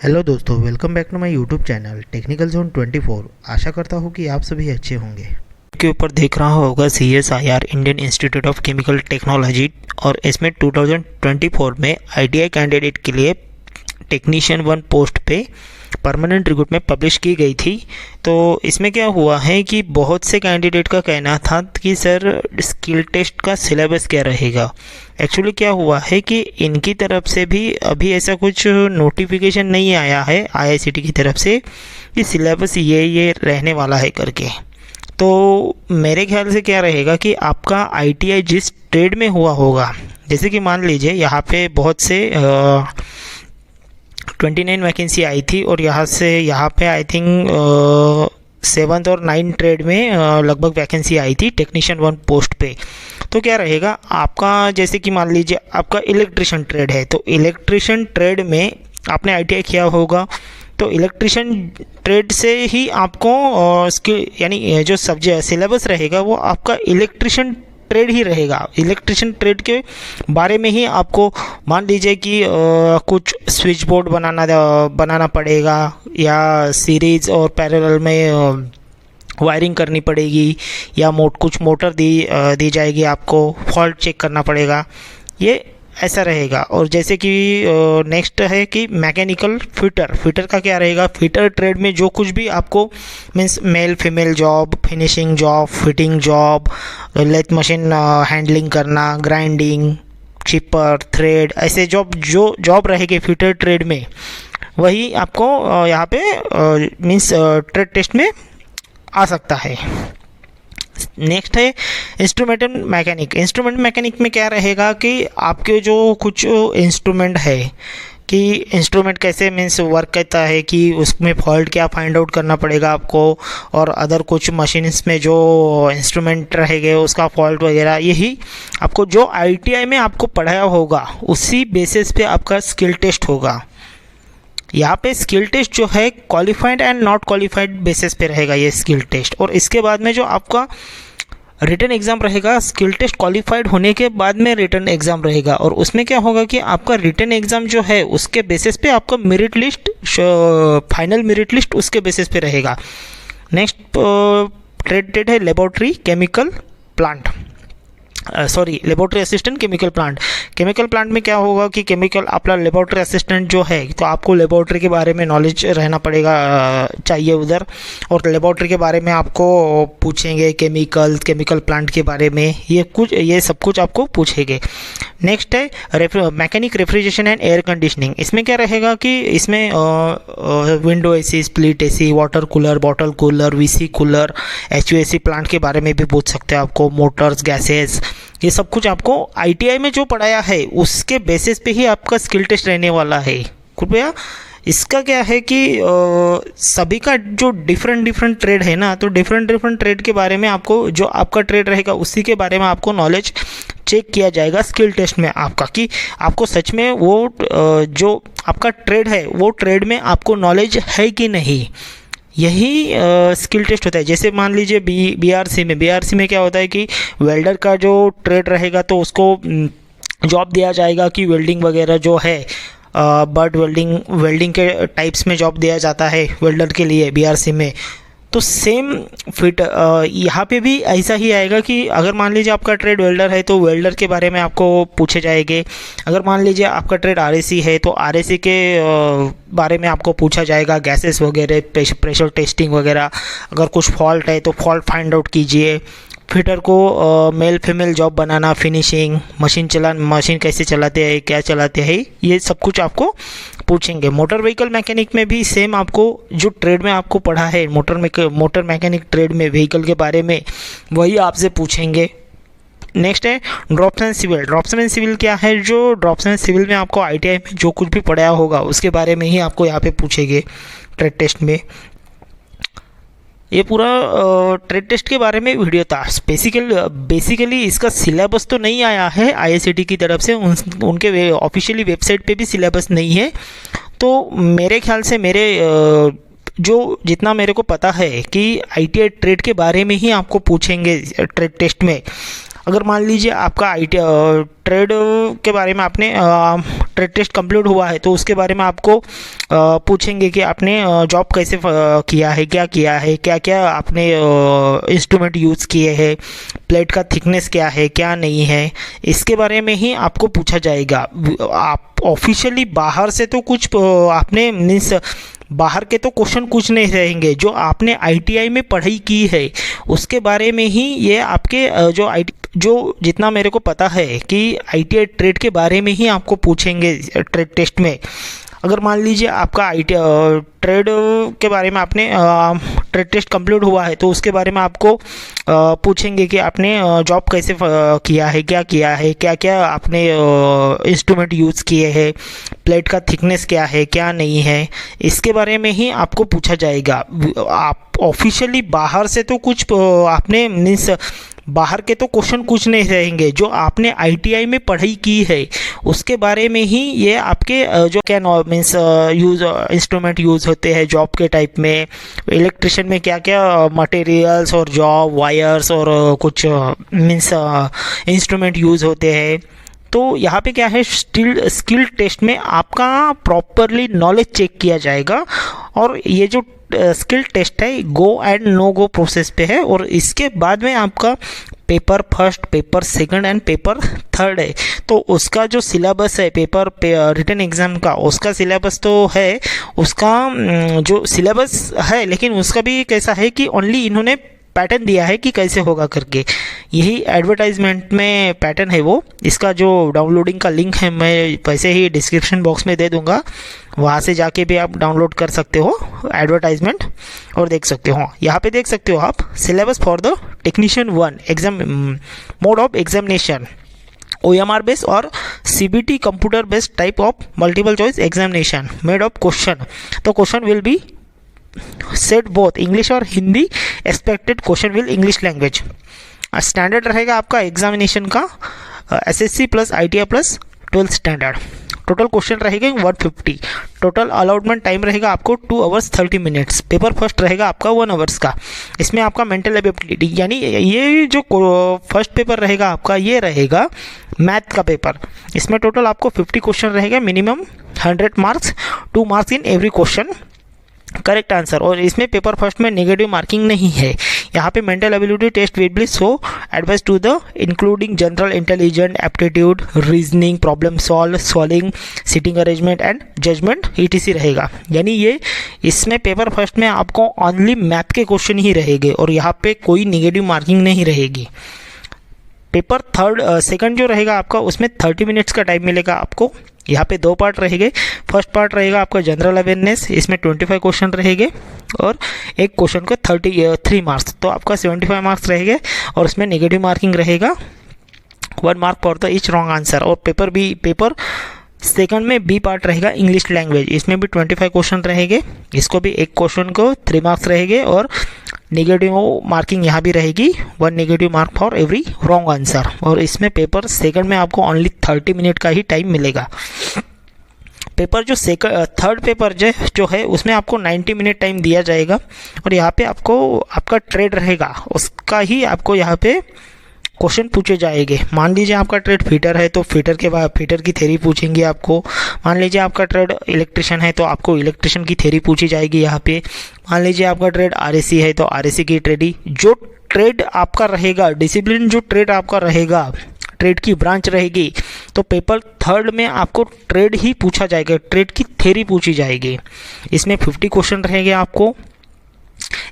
Hello दोस्तों, welcome back to my YouTube channel technical zone 24। आशा करता हूँ कि आप सभी अच्छे होंगे। के ऊपर देख रहा होगा CSIR Indian institute of chemical technology, और इसमें 2024 में ITI कैंडिडेट के लिए टेक्नीशियन 1 पोस्ट पे परमानेंट रिक्रूट में पब्लिश की गई थी। तो इसमें क्या हुआ है कि बहुत से कैंडिडेट का कहना था कि सर स्किल टेस्ट का सिलेबस क्या रहेगा। एक्चुअली क्या हुआ है कि इनकी तरफ से भी अभी ऐसा कुछ नोटिफिकेशन नहीं आया है IICT की तरफ से कि सिलेबस ये रहने वाला है करके। तो मेरे ख्याल से क्या रहेगा कि आपका ITI जिस ट्रेड में हुआ होगा, जैसे कि मान लीजिए यहाँ पे बहुत से 29 वैकेंसी आई थी, और यहाँ पे आई थिंक 7th और 9th ट्रेड में लगभग वैकेंसी आई थी टेक्नीशियन 1 पोस्ट पे। तो क्या रहेगा आपका, जैसे कि मान लीजिए आपका इलेक्ट्रिशियन ट्रेड है, तो इलेक्ट्रिशियन ट्रेड में आपने ITI किया होगा, तो इलेक्ट्रिशियन ट्रेड से ही आपको स्किल यानी जो सब्जेक्ट सिलेबस रहेगा वो आपका इलेक्ट्रिशियन ट्रेड ही रहेगा। इलेक्ट्रिशियन ट्रेड के बारे में ही आपको मान लीजिए कि कुछ स्विच बोर्ड बनाना पड़ेगा, या सीरीज और पैरेलल में वायरिंग करनी पड़ेगी, या कुछ मोटर दी जाएगी, आपको फॉल्ट चेक करना पड़ेगा, ये ऐसा रहेगा। और जैसे कि नेक्स्ट है कि मैकेनिकल फिटर का क्या रहेगा। फिटर ट्रेड में जो कुछ भी आपको means male female job, finishing job, fitting job, lathe machine handling करना, ग्राइंडिंग, चिपर, थ्रेड, ऐसे जो जॉब रहेगी फिटर ट्रेड में, वही आपको यहाँ पे मीन्स ट्रेड टेस्ट में आ सकता है। नेक्स्ट है इंस्ट्रूमेंट मैकेनिक में क्या रहेगा कि आपके जो कुछ इंस्ट्रूमेंट है कि इंस्ट्रूमेंट कैसे मीन्स वर्क करता है, कि उसमें फॉल्ट क्या फाइंड आउट करना पड़ेगा आपको, और अदर कुछ मशीन्स में जो इंस्ट्रूमेंट रहेंगे उसका फॉल्ट वगैरह, यही आपको जो ITI में आपको पढ़ाया होगा उसी बेसिस पे आपका स्किल टेस्ट होगा। यहाँ पे स्किल टेस्ट जो है qualified and not qualified basis पे रहेगा ये स्किल टेस्ट। और इसके बाद में जो आपका रिटन एग्ज़ाम रहेगा, स्किल टेस्ट क्वालिफाइड होने के बाद में रिटन एग्ज़ाम रहेगा, और उसमें क्या होगा कि आपका रिटन एग्ज़ाम जो है उसके बेसिस पे आपका merit list, final merit list उसके बेसिस पे रहेगा। नेक्स्ट ट्रेड है laboratory chemical plant, laboratory assistant chemical plant में क्या होगा कि केमिकल अपना लेबोरेटरी असिस्टेंट जो है, तो आपको लेबोरेटरी के बारे में नॉलेज रहना पड़ेगा चाहिए उधर, और लेबोरेटरी के बारे में आपको पूछेंगे, केमिकल प्लांट के बारे में ये सब कुछ आपको पूछेंगे। नेक्स्ट है mechanic refrigeration and air conditioning. इसमें क्या रहेगा कि इसमें window AC, split AC, water cooler, bottle cooler, VC cooler, HVAC plant के बारे में भी पूछ सकते हैं आपको, मोटर्स, गैसेस, ये सब कुछ आपको ITI में जो पढ़ाया है उसके बेसिस पे ही आपका स्किल टेस्ट रहने वाला है। कृपया इसका क्या है कि सभी का जो डिफरेंट ट्रेड है ना, तो डिफरेंट ट्रेड के बारे में आपको, जो आपका ट्रेड रहेगा उसी के बारे में आपको नॉलेज चेक किया जाएगा स्किल टेस्ट में आपका, कि आपको सच में वो जो आपका ट्रेड है वो ट्रेड में आपको नॉलेज है कि नहीं, यही स्किल टेस्ट होता है। जैसे मान लीजिए BRC में क्या होता है कि वेल्डर का जो ट्रेड रहेगा तो उसको जॉब दिया जाएगा कि वेल्डिंग वगैरह जो है, बट वेल्डिंग के टाइप्स में जॉब दिया जाता है वेल्डर के लिए BRC में। तो सेम फिट यहाँ पे भी ऐसा ही आएगा कि अगर मान लीजिए आपका ट्रेड वेल्डर है तो वेल्डर के बारे में आपको पूछे जाएंगे। अगर मान लीजिए आपका ट्रेड RAC है तो RAC के बारे में आपको पूछा जाएगा, गैसेस वगैरह, प्रेशर टेस्टिंग वगैरह। अगर कुछ फॉल्ट है तो फॉल्ट फाइंड आउट कीजिए। फिटर को मेल फीमेल जॉब बनाना, फिनिशिंग, मशीन कैसे चलाते हैं, क्या चलाते हैं, ये सब कुछ आपको पूछेंगे। मोटर व्हीकल मैकेनिक में भी सेम आपको जो ट्रेड में आपको पढ़ा है मोटर मैकेनिक ट्रेड में व्हीकल के बारे में, वही आपसे पूछेंगे। नेक्स्ट है ड्रॉप्समैन सिविल क्या है, जो ड्रॉप्समैन सिविल में आपको ITI में जो कुछ भी पढ़ाया होगा उसके बारे में ही आपको यहाँ पे पूछेंगे ट्रेड टेस्ट में। ये पूरा ट्रेड टेस्ट के बारे में वीडियो था। बेसिकली इसका सिलेबस तो नहीं आया है IICT की तरफ से, उनके ऑफिशियली वेबसाइट पे भी सिलेबस नहीं है। तो मेरे ख्याल से जो जितना मेरे को पता है कि ITI ट्रेड के बारे में ही आपको पूछेंगे ट्रेड टेस्ट में। अगर मान लीजिए आपका IT ट्रेड के बारे में आपने ट्रेड टेस्ट कंप्लीट हुआ है तो उसके बारे में आपको पूछेंगे कि आपने जॉब कैसे किया है, क्या क्या आपने इंस्ट्रूमेंट यूज़ किए हैं, प्लेट का थिकनेस क्या है, क्या नहीं है, इसके बारे में ही आपको पूछा जाएगा। आप ऑफिशियली बाहर से तो कुछ आपने मीन्स बाहर के तो क्वेश्चन कुछ नहीं रहेंगे, जो आपने ITI में पढ़ाई की है उसके बारे में ही ये आपके जो जितना मेरे को पता है कि ITI ट्रेड के बारे में ही आपको पूछेंगे ट्रेड टेस्ट में। अगर मान लीजिए आपका ट्रेड के बारे में आपने ट्रेड टेस्ट कंप्लीट हुआ है तो उसके बारे में आपको पूछेंगे कि आपने जॉब कैसे किया है, क्या क्या आपने इंस्ट्रूमेंट यूज़ किए हैं, प्लेट का थिकनेस क्या है, क्या नहीं है, इसके बारे में ही आपको पूछा जाएगा। आप ऑफिशियली बाहर से तो कुछ आपने मीन्स बाहर के तो क्वेश्चन कुछ नहीं रहेंगे, जो आपने ITI में पढ़ाई की है उसके बारे में ही ये आपके जो क्या मीन्स यूज़ इंस्ट्रूमेंट यूज़ होते हैं जॉब के टाइप में, इलेक्ट्रिशियन में क्या क्या मटेरियल्स और जॉब वायर्स और कुछ मीन्स इंस्ट्रूमेंट यूज़ होते हैं। तो यहाँ पे क्या है, स्किल टेस्ट में आपका प्रॉपरली नॉलेज चेक किया जाएगा और ये जो स्किल टेस्ट है go and no go process पे है और इसके बाद में आपका paper first, paper second and paper third है। तो उसका जो सिलेबस है पेपर रिटन एग्ज़ाम का, उसका सिलेबस तो है, उसका जो सिलेबस है लेकिन उसका भी कैसा है कि ओनली इन्होंने पैटर्न दिया है कि कैसे होगा करके, यही एडवर्टाइजमेंट में पैटर्न है वो। इसका जो डाउनलोडिंग का लिंक है मैं वैसे ही डिस्क्रिप्शन बॉक्स में दे दूंगा, वहाँ से जाके भी आप डाउनलोड कर सकते हो एडवर्टाइजमेंट और देख सकते हो। यहाँ पे देख सकते हो आप syllabus for the technician 1 exam mode of examination OMR based और CBT computer based type of multiple choice examination made of question. तो question will be set both English और Hindi, expected question will English language. Standard रहेगा आपका एग्जामिनेशन का SSC plus ITI plus 12th standard. Total question रहेगा 150। Total allotment time रहेगा आपको 2 hours 30 minutes। Paper first रहेगा आपका 1 hours का। इसमें आपका मेंटल एबिलिटी यानी ये जो फर्स्ट पेपर रहेगा आपका ये रहेगा मैथ का पेपर। इसमें टोटल आपको 50 क्वेश्चन रहेगा, minimum 100 marks, 2 marks in every question correct answer. और इसमें पेपर फर्स्ट में नेगेटिव मार्किंग नहीं है। यहाँ पे mental ability test will be so advice to the including general intelligent, aptitude, reasoning, problem solving, sitting arrangement and judgement ETC रहेगा। यानी ये इसमें पेपर फर्स्ट में आपको ओनली मैथ के क्वेश्चन ही रहेंगे और यहाँ पे कोई नेगेटिव मार्किंग नहीं रहेगी। पेपर सेकंड जो रहेगा आपका उसमें 30 मिनट्स का टाइम मिलेगा आपको। यहाँ पे 2 पार्ट रहेंगे। फर्स्ट पार्ट रहेगा आपका जनरल अवेयरनेस, इसमें 25 क्वेश्चन रहेंगे और एक क्वेश्चन को 3 मार्क्स, तो आपका 75 मार्क्स रहेंगे और उसमें नेगेटिव मार्किंग रहेगा 1 mark for the each wrong answer. और पेपर सेकंड में B पार्ट रहेगा इंग्लिश लैंग्वेज, इसमें भी 25 क्वेश्चन रहेंगे। इसको भी एक क्वेश्चन को 3 मार्क्स रहेंगे और नेगेटिव मार्किंग यहाँ भी रहेगी 1 negative mark for every wrong answer. और इसमें पेपर सेकंड में आपको ओनली 30 मिनट का ही टाइम मिलेगा। पेपर जो थर्ड पेपर जो है उसमें आपको 90 मिनट टाइम दिया जाएगा और यहाँ पे आपको आपका ट्रेड रहेगा उसका ही आपको यहाँ पे क्वेश्चन पूछे जाएंगे। मान लीजिए आपका ट्रेड फिटर है तो फिटर के बाद फिटर की थ्योरी पूछेंगे आपको। मान लीजिए आपका ट्रेड इलेक्ट्रिशियन है तो आपको इलेक्ट्रिशियन की थ्योरी पूछी जाएगी यहाँ पे। मान लीजिए आपका ट्रेड RAC है तो RAC की जो ट्रेड आपका रहेगा, डिसिप्लिन जो ट्रेड आपका रहेगा, ट्रेड की ब्रांच रहेगी, तो पेपर थर्ड में आपको ट्रेड ही पूछा जाएगा, ट्रेड की थ्योरी पूछी जाएगी। इसमें 50 क्वेश्चन रहेंगे आपको,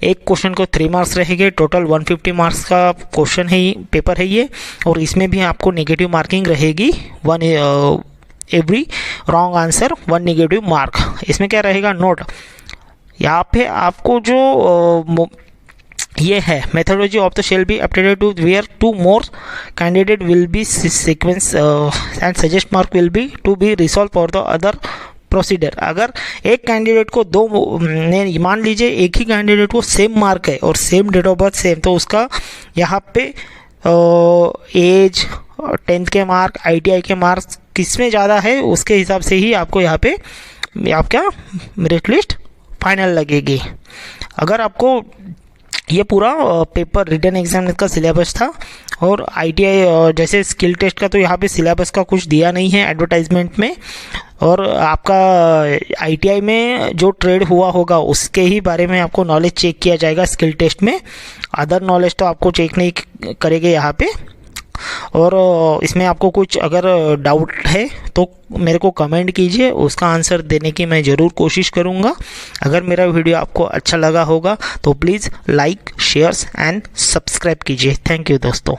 एक क्वेश्चन को 3 मार्क्स रहेंगे। टोटल 150 मार्क्स का क्वेश्चन है पेपर है ये। और इसमें भी आपको नेगेटिव मार्किंग रहेगी 1 every wrong answer 1 negative mark. इसमें क्या रहेगा नोट, यहाँ पे आपको जो ये है methodology of the shall be updated to where 2 more candidate will be sequence and suggest mark will be to be resolve for the other procedure. अगर एक कैंडिडेट को मान लीजिए एक ही कैंडिडेट को सेम मार्क है और same date of birth same, तो उसका यहाँ पे एज, 10th के मार्क, ITI के मार्क्स किसमें ज़्यादा है उसके हिसाब से ही आपको यहाँ पे आपका मेरिट लिस्ट फाइनल लगेगी। अगर आपको ये पूरा पेपर रिटन एग्जाम का सिलेबस था, और ITI जैसे स्किल टेस्ट का तो यहाँ पे सिलेबस का कुछ दिया नहीं है एडवर्टाइजमेंट में, और आपका ITI में जो ट्रेड हुआ होगा उसके ही बारे में आपको नॉलेज चेक किया जाएगा स्किल टेस्ट में। अदर नॉलेज तो आपको चेक नहीं करेंगे यहाँ पे। और इसमें आपको कुछ अगर डाउट है तो मेरे को कमेंट कीजिए, उसका आंसर देने की मैं ज़रूर कोशिश करूँगा। अगर मेरा वीडियो आपको अच्छा लगा होगा तो please like, shares and subscribe कीजिए। थैंक यू दोस्तों।